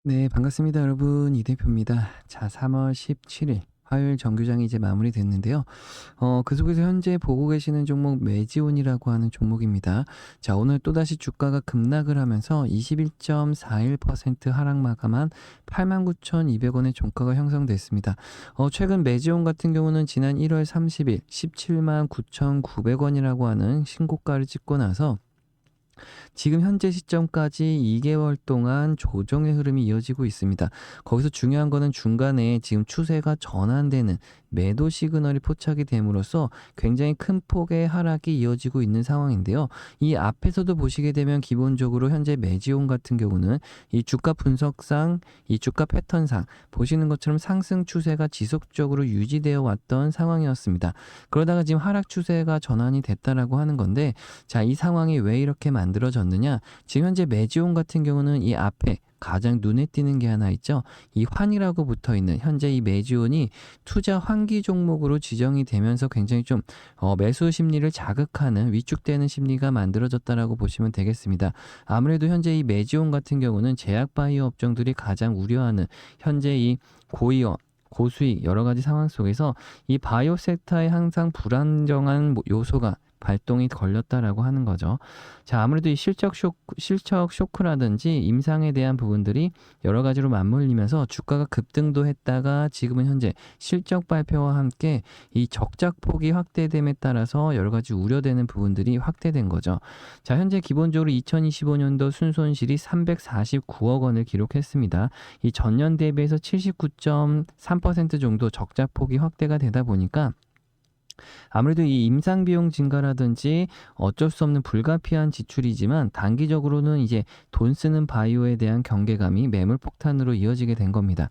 네, 반갑습니다, 여러분. 이 대표입니다. 자, 3월 17일 화요일 정규장이 이제 마무리됐는데요. 그 속에서 현재 보고 계시는 종목 매지온이라고 하는 종목입니다. 자, 오늘 또다시 주가가 급락을 하면서 21.41% 하락 마감한 89,200원의 종가가 형성됐습니다. 최근 매지온 같은 경우는 지난 1월 30일 179,900원이라고 하는 신고가를 찍고 나서 지금 현재 시점까지 2개월 동안 조정의 흐름이 이어지고 있습니다. 거기서 중요한 거는 중간에 지금 추세가 전환되는 매도 시그널이 포착이 됨으로써 굉장히 큰 폭의 하락이 이어지고 있는 상황인데요. 이 앞에서도 보시게 되면 기본적으로 현재 매지온 같은 경우는 이 주가 분석상, 이 주가 패턴상 보시는 것처럼 상승 추세가 지속적으로 유지되어 왔던 상황이었습니다. 그러다가 지금 하락 추세가 전환이 됐다라고 하는 건데, 자, 이 상황이 왜 이렇게 만들어졌느냐? 지금 현재 매지온 같은 경우는 이 앞에 가장 눈에 띄는 게 하나 있죠. 이 환이라고 붙어 있는 현재 이 매지온이 투자 환기 종목으로 지정이 되면서 굉장히 좀 매수 심리를 자극하는 위축되는 심리가 만들어졌다라고 보시면 되겠습니다. 아무래도 현재 이 매지온 같은 경우는 제약 바이오 업종들이 가장 우려하는 현재 이 고위험 고수익 여러 가지 상황 속에서 이 바이오 섹터에 항상 불안정한 요소가 발동이 걸렸다라고 하는 거죠. 자, 아무래도 이 실적 쇼크라든지 임상에 대한 부분들이 여러 가지로 맞물리면서 주가가 급등도 했다가 지금은 현재 실적 발표와 함께 이 적자폭이 확대됨에 따라서 여러 가지 우려되는 부분들이 확대된 거죠. 자, 현재 기본적으로 2025년도 순손실이 349억 원을 기록했습니다. 이 전년 대비해서 79.3% 정도 적자폭이 확대가 되다 보니까 아무래도 이 임상 비용 증가라든지 어쩔 수 없는 불가피한 지출이지만 단기적으로는 이제 돈 쓰는 바이오에 대한 경계감이 매물 폭탄으로 이어지게 된 겁니다.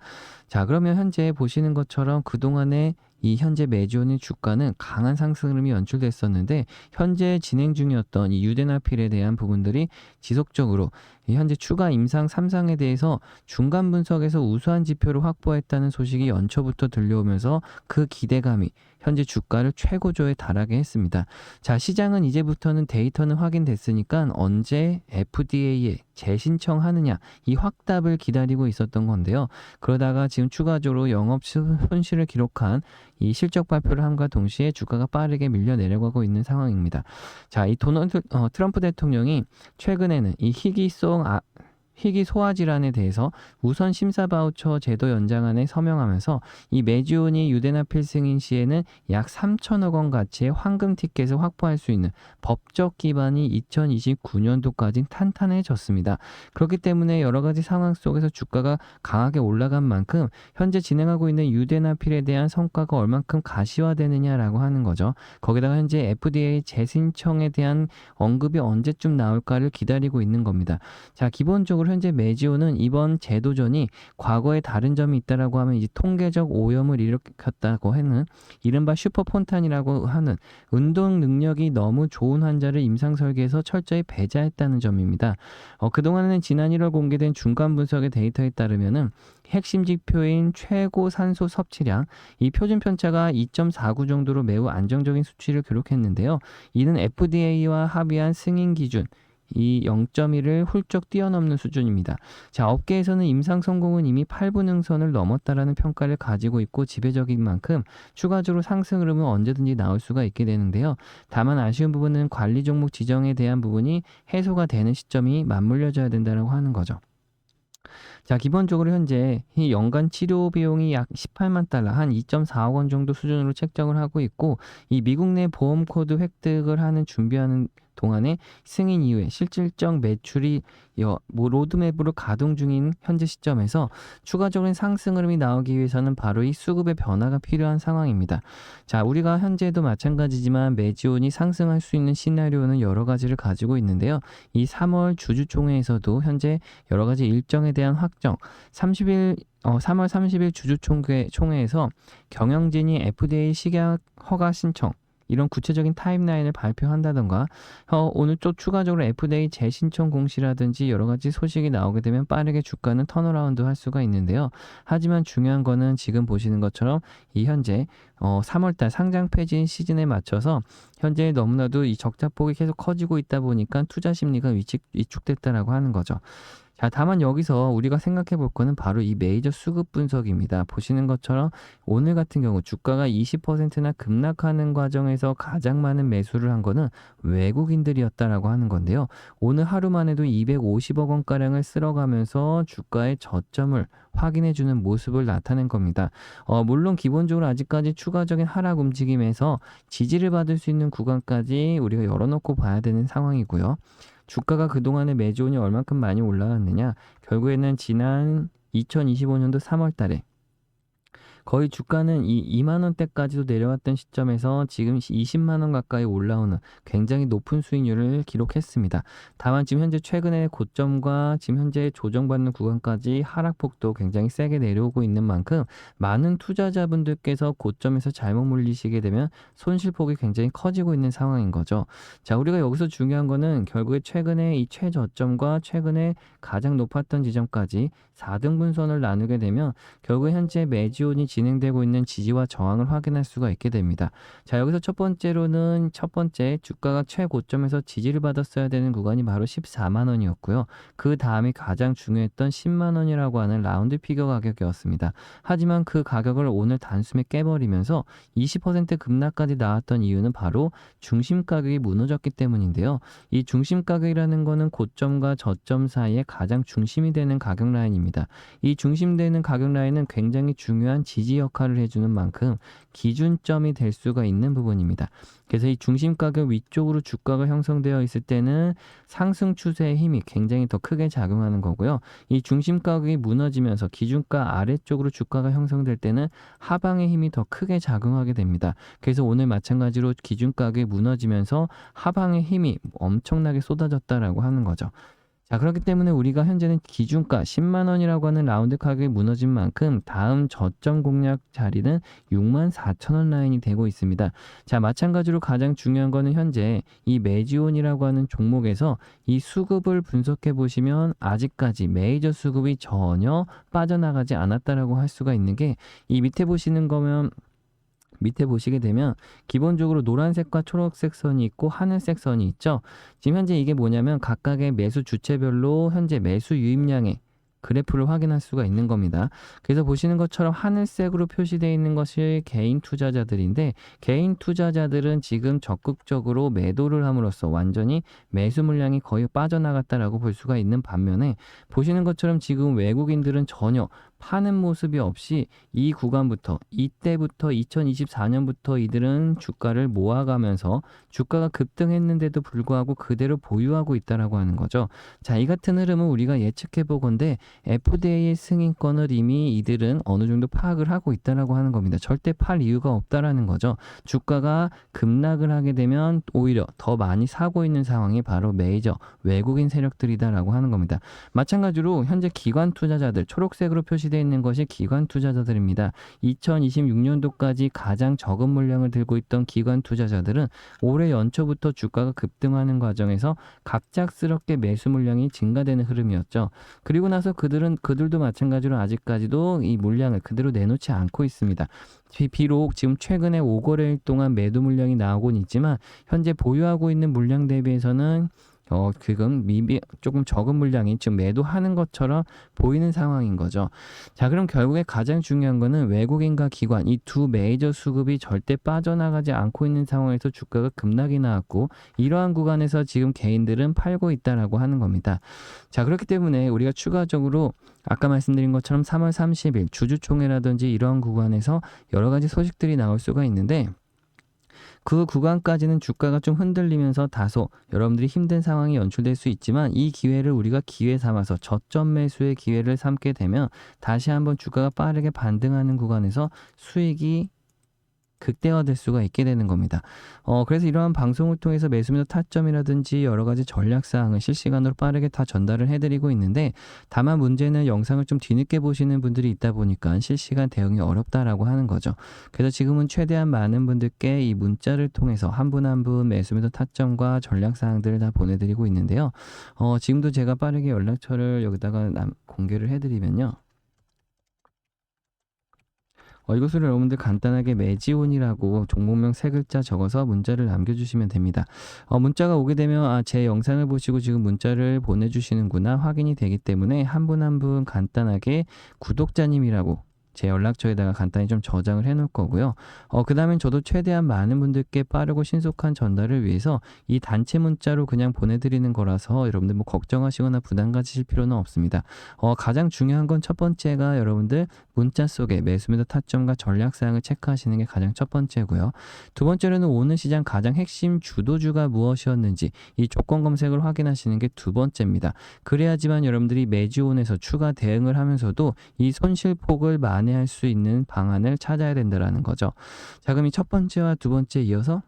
자, 그러면 현재 보시는 것처럼 그동안에 이 현재 매지온의 주가는 강한 상승 흐름이 연출됐었는데, 현재 진행 중이었던 이 유대나필에 대한 부분들이 지속적으로 이 현재 추가 임상 3상에 대해서 중간 분석에서 우수한 지표를 확보했다는 소식이 연초부터 들려오면서 그 기대감이 현재 주가를 최고조에 달하게 했습니다. 자, 시장은 이제부터는 데이터는 확인됐으니까 언제 FDA에 재신청하느냐, 이 확답을 기다리고 있었던 건데요. 그러다가 지금 추가적으로 영업 손실을 기록한 이 실적 발표를 함과 동시에 주가가 빠르게 밀려 내려가고 있는 상황입니다. 자, 이 트럼프 대통령이 최근에는 이 희귀 소화 질환에 대해서 우선 심사 바우처 제도 연장안에 서명하면서 이 매지온이 유대나필 승인 시에는 약 3천억 원 가치의 황금 티켓을 확보할 수 있는 법적 기반이 2029년도까지 탄탄해졌습니다. 그렇기 때문에 여러 가지 상황 속에서 주가가 강하게 올라간 만큼 현재 진행하고 있는 유대나필에 대한 성과가 얼만큼 가시화되느냐라고 하는 거죠. 거기다가 현재 FDA 재신청에 대한 언급이 언제쯤 나올까를 기다리고 있는 겁니다. 자, 기본적으로 현재 매지온은 이번 제도전이 과거에 다른 점이 있다라고 하면 이제 통계적 오염을 일으켰다고 하는 이른바 슈퍼폰탄이라고 하는 운동 능력이 너무 좋은 환자를 임상 설계에서 철저히 배제했다는 점입니다. 그동안에는 지난 1월 공개된 중간 분석의 데이터에 따르면은 핵심 지표인 최고 산소 섭취량, 이 표준 편차가 2.49 정도로 매우 안정적인 수치를 기록했는데요. 이는 FDA와 합의한 승인 기준 이 0.1을 훌쩍 뛰어넘는 수준입니다. 자, 업계에서는 임상 성공은 이미 8분응선을 넘었다라는 평가를 가지고 있고 지배적인 만큼 추가적으로 상승 흐름은 언제든지 나올 수가 있게 되는데요. 다만 아쉬운 부분은 관리 종목 지정에 대한 부분이 해소가 되는 시점이 맞물려져야 된다고 하는 거죠. 자, 기본적으로 현재 이 연간 치료 비용이 약 18만 달러, 한 2.4억 원 정도 수준으로 책정을 하고 있고, 이 미국 내 보험 코드 획득을 준비하는 동안에 승인 이후에 실질적 매출이 로드맵으로 가동 중인 현재 시점에서 추가적인 상승 흐름이 나오기 위해서는 바로 이 수급의 변화가 필요한 상황입니다. 자, 우리가 현재도 마찬가지지만 매지온이 상승할 수 있는 시나리오는 여러 가지를 가지고 있는데요. 이 3월 주주총회에서도 현재 여러 가지 일정에 대한 확정, 3월 30일 주주총회에서 경영진이 FDA 식약 허가 신청 이런 구체적인 타임라인을 발표한다던가, 오늘 또 추가적으로 FDA 재신청 공시라든지 여러 가지 소식이 나오게 되면 빠르게 주가는 턴어라운드 할 수가 있는데요. 하지만 중요한 거는 지금 보시는 것처럼 이 현재 3월달 상장 폐지인 시즌에 맞춰서 현재 너무나도 이 적자폭이 계속 커지고 있다 보니까 투자 심리가 위축됐다라고 하는 거죠. 자, 다만 여기서 우리가 생각해 볼 거는 바로 이 메이저 수급 분석입니다. 보시는 것처럼 오늘 같은 경우 주가가 20%나 급락하는 과정에서 가장 많은 매수를 한 거는 외국인들이었다라고 하는 건데요. 오늘 하루만 해도 250억 원가량을 쓸어가면서 주가의 저점을 확인해 주는 모습을 나타낸 겁니다. 물론 기본적으로 아직까지 추가적인 하락 움직임에서 지지를 받을 수 있는 구간까지 우리가 열어놓고 봐야 되는 상황이고요. 주가가 그동안에 매주온이 얼만큼 많이 올라왔느냐? 결국에는 지난 2025년도 3월 달에 거의 주가는 이 2만 원대까지도 내려왔던 시점에서 지금 20만 원 가까이 올라오는 굉장히 높은 수익률을 기록했습니다. 다만 지금 현재 최근의 고점과 지금 현재 조정받는 구간까지 하락폭도 굉장히 세게 내려오고 있는 만큼 많은 투자자분들께서 고점에서 잘못 물리시게 되면 손실폭이 굉장히 커지고 있는 상황인 거죠. 자, 우리가 여기서 중요한 거는 결국에 최근에 이 최저점과 최근에 가장 높았던 지점까지 4등분선을 나누게 되면 결국 현재 매지온이 진행되고 있는 지지와 저항을 확인할 수가 있게 됩니다. 자, 여기서 첫 번째로는 첫 번째 주가가 최고점에서 지지를 받았어야 되는 구간이 바로 14만 원이었고요. 그 다음이 가장 중요했던 10만 원이라고 하는 라운드 피겨 가격이었습니다. 하지만 그 가격을 오늘 단숨에 깨버리면서 20% 급락까지 나왔던 이유는 바로 중심 가격이 무너졌기 때문인데요. 이 중심 가격이라는 거는 고점과 저점 사이에 가장 중심이 되는 가격 라인입니다. 이 중심되는 가격 라인은 굉장히 중요한 지지 역할을 해주는 만큼 기준점이 될 수가 있는 부분입니다. 그래서 이 중심 가격 위쪽으로 주가가 형성되어 있을 때는 상승 추세의 힘이 굉장히 더 크게 작용하는 거고요. 이 중심 가격이 무너지면서 기준가 아래쪽으로 주가가 형성될 때는 하방의 힘이 더 크게 작용하게 됩니다. 그래서 오늘 마찬가지로 기준 가격이 무너지면서 하방의 힘이 엄청나게 쏟아졌다라고 하는 거죠. 자, 그렇기 때문에 우리가 현재는 기준가 10만 원이라고 하는 라운드 가격이 무너진 만큼 다음 저점 공략 자리는 6만 4천 원 라인이 되고 있습니다. 자, 마찬가지로 가장 중요한 거는 현재 이 매지온이라고 하는 종목에서 이 수급을 분석해 보시면 아직까지 메이저 수급이 전혀 빠져나가지 않았다라고 할 수가 있는 게 이 밑에 보시는 거면 밑에 보시게 되면 기본적으로 노란색과 초록색 선이 있고 하늘색 선이 있죠. 지금 현재 이게 뭐냐면 각각의 매수 주체별로 현재 매수 유입량의 그래프를 확인할 수가 있는 겁니다. 그래서 보시는 것처럼 하늘색으로 표시되어 있는 것이 개인 투자자들인데 개인 투자자들은 지금 적극적으로 매도를 함으로써 완전히 매수 물량이 거의 빠져나갔다라고 볼 수가 있는 반면에 보시는 것처럼 지금 외국인들은 전혀 파는 모습이 없이 이 구간부터 이때부터 2024년부터 이들은 주가를 모아가면서 주가가 급등했는데도 불구하고 그대로 보유하고 있다라고 하는 거죠. 자, 이 같은 흐름은 우리가 예측해 보건대 FDA의 승인권을 이미 이들은 어느 정도 파악을 하고 있다라고 하는 겁니다. 절대 팔 이유가 없다라는 거죠. 주가가 급락을 하게 되면 오히려 더 많이 사고 있는 상황이 바로 메이저 외국인 세력들이다라고 하는 겁니다. 마찬가지로 현재 기관 투자자들 초록색으로 표시되어 있는 것이 기관 투자자들입니다. 2026년도까지 가장 적은 물량을 들고 있던 기관 투자자들은 올해 연초부터 주가가 급등하는 과정에서 갑작스럽게 매수 물량이 증가되는 흐름이었죠. 그리고 나서 그들도 마찬가지로 아직까지도 이 물량을 그대로 내놓지 않고 있습니다. 비록 지금 최근에 5거래일 동안 매도 물량이 나오곤 있지만 현재 보유하고 있는 물량 대비해서는 지금 조금 적은 물량이 지금 매도하는 것처럼 보이는 상황인 거죠. 자, 그럼 결국에 가장 중요한 거는 외국인과 기관 이 두 메이저 수급이 절대 빠져나가지 않고 있는 상황에서 주가가 급락이 나왔고 이러한 구간에서 지금 개인들은 팔고 있다라고 하는 겁니다. 자, 그렇기 때문에 우리가 추가적으로 아까 말씀드린 것처럼 3월 30일 주주총회라든지 이러한 구간에서 여러 가지 소식들이 나올 수가 있는데 그 구간까지는 주가가 좀 흔들리면서 다소 여러분들이 힘든 상황이 연출될 수 있지만 이 기회를 우리가 기회 삼아서 저점 매수의 기회를 삼게 되면 다시 한번 주가가 빠르게 반등하는 구간에서 수익이 극대화될 수가 있게 되는 겁니다. 그래서 이러한 방송을 통해서 매수매도 타점이라든지 여러 가지 전략사항을 실시간으로 빠르게 다 전달을 해드리고 있는데 다만 문제는 영상을 좀 뒤늦게 보시는 분들이 있다 보니까 실시간 대응이 어렵다라고 하는 거죠. 그래서 지금은 최대한 많은 분들께 이 문자를 통해서 한 분 한 분 매수매도 타점과 전략사항들을 다 보내드리고 있는데요. 지금도 제가 빠르게 연락처를 여기다가 공개를 해드리면요. 이것을 여러분들 간단하게 매지온이라고 종목명 세 글자 적어서 문자를 남겨주시면 됩니다. 문자가 오게 되면 제 영상을 보시고 지금 문자를 보내주시는구나 확인이 되기 때문에 한 분 한 분 간단하게 구독자님이라고 제 연락처에다가 간단히 좀 저장을 해 놓을 거고요. 그 다음엔 저도 최대한 많은 분들께 빠르고 신속한 전달을 위해서 이 단체 문자로 그냥 보내드리는 거라서 여러분들 뭐 걱정하시거나 부담 가지실 필요는 없습니다. 가장 중요한 건 첫 번째가 여러분들 문자 속에 매수매도 타점과 전략사항을 체크하시는 게 가장 첫 번째고요. 두 번째로는 오늘 시장 가장 핵심 주도주가 무엇이었는지 이 조건 검색을 확인하시는 게 두 번째입니다. 그래야지만 여러분들이 매지온에서 추가 대응을 하면서도 이 손실폭을 만회할 수 있는 방안을 찾아야 된다는 거죠. 자, 그럼 이 첫 번째와 두 번째 이어서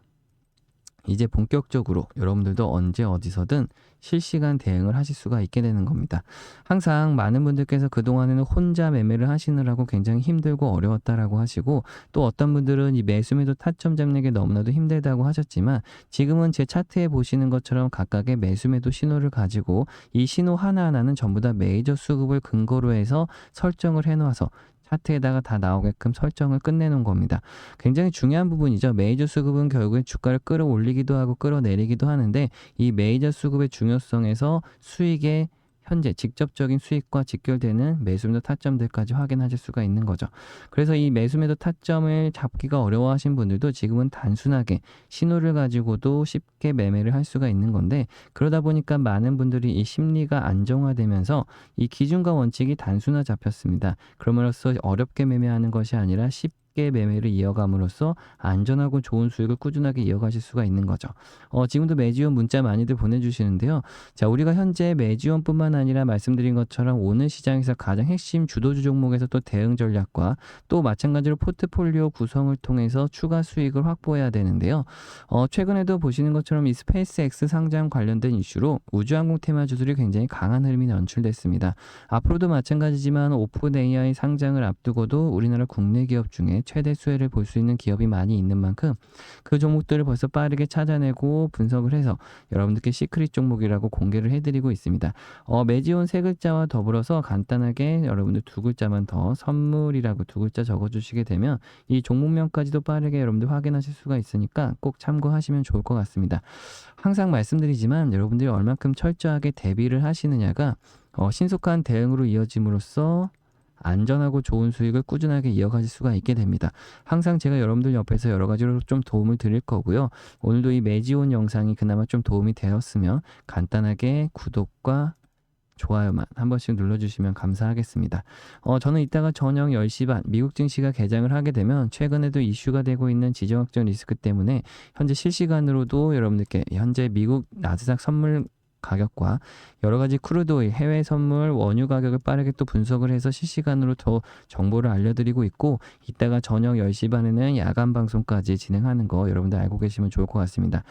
이제 본격적으로 여러분들도 언제 어디서든 실시간 대응을 하실 수가 있게 되는 겁니다. 항상 많은 분들께서 그동안에는 혼자 매매를 하시느라고 굉장히 힘들고 어려웠다라고 하시고, 또 어떤 분들은 이 매수매도 타점 잡는 게 너무나도 힘들다고 하셨지만, 지금은 제 차트에 보시는 것처럼 각각의 매수매도 신호를 가지고 이 신호 하나하나는 전부 다 메이저 수급을 근거로 해서 설정을 해놓아서 차트에다가 다 나오게끔 설정을 끝내놓은 겁니다. 굉장히 중요한 부분이죠. 메이저 수급은 결국엔 주가를 끌어올리기도 하고 끌어내리기도 하는데, 이 메이저 수급의 중요성에서 수익의 현재 직접적인 수익과 직결되는 매수매도 타점들까지 확인하실 수가 있는 거죠. 그래서 이 매수매도 타점을 잡기가 어려워하신 분들도 지금은 단순하게 신호를 가지고도 쉽게 매매를 할 수가 있는 건데, 그러다 보니까 많은 분들이 이 심리가 안정화되면서 이 기준과 원칙이 단순화 잡혔습니다. 그럼으로써 어렵게 매매하는 것이 아니라 쉽게 매매를 이어감으로써 안전하고 좋은 수익을 꾸준하게 이어가실 수가 있는 거죠. 지금도 매지원 문자 많이들 보내주시는데요. 자, 우리가 현재 매지원뿐만 아니라 말씀드린 것처럼 오늘 시장에서 가장 핵심 주도주 종목에서 또 대응 전략과 또 마찬가지로 포트폴리오 구성을 통해서 추가 수익을 확보해야 되는데요. 최근에도 보시는 것처럼 이 스페이스X 상장 관련된 이슈로 우주항공 테마주들이 굉장히 강한 흐름이 연출됐습니다. 앞으로도 마찬가지지만 오픈 AI 상장을 앞두고도 우리나라 국내 기업 중에 최대 수혜를 볼 수 있는 기업이 많이 있는 만큼 그 종목들을 벌써 빠르게 찾아내고 분석을 해서 여러분들께 시크릿 종목이라고 공개를 해드리고 있습니다. 매지온 세 글자와 더불어서 간단하게 여러분들 두 글자만 더 선물이라고 두 글자 적어주시게 되면 이 종목명까지도 빠르게 여러분들 확인하실 수가 있으니까 꼭 참고하시면 좋을 것 같습니다. 항상 말씀드리지만 여러분들이 얼만큼 철저하게 대비를 하시느냐가 신속한 대응으로 이어짐으로써 안전하고 좋은 수익을 꾸준하게 이어가실 수가 있게 됩니다. 항상 제가 여러분들 옆에서 여러 가지로 좀 도움을 드릴 거고요. 오늘도 이 매지온 영상이 그나마 좀 도움이 되었으면 간단하게 구독과 좋아요만 한 번씩 눌러주시면 감사하겠습니다. 저는 이따가 저녁 10시 반 미국 증시가 개장을 하게 되면 최근에도 이슈가 되고 있는 지정학적 리스크 때문에 현재 실시간으로도 여러분들께 현재 미국 나스닥 선물 가격과 여러 가지 크루드오일, 해외 선물, 원유 가격을 빠르게 또 분석을 해서 실시간으로 더 정보를 알려드리고 있고, 이따가 저녁 10시 반에는 야간 방송까지 진행하는 거 여러분들 알고 계시면 좋을 것 같습니다.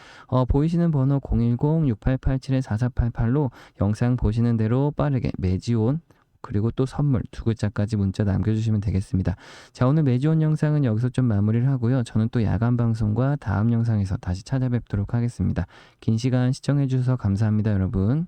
보이시는 번호 010-6887-4488로 영상 보시는 대로 빠르게 매지온 그리고 또 선물 두 글자까지 문자 남겨주시면 되겠습니다. 자, 오늘 매지온 영상은 여기서 좀 마무리를 하고요. 저는 또 야간 방송과 다음 영상에서 다시 찾아뵙도록 하겠습니다. 긴 시간 시청해 주셔서 감사합니다, 여러분.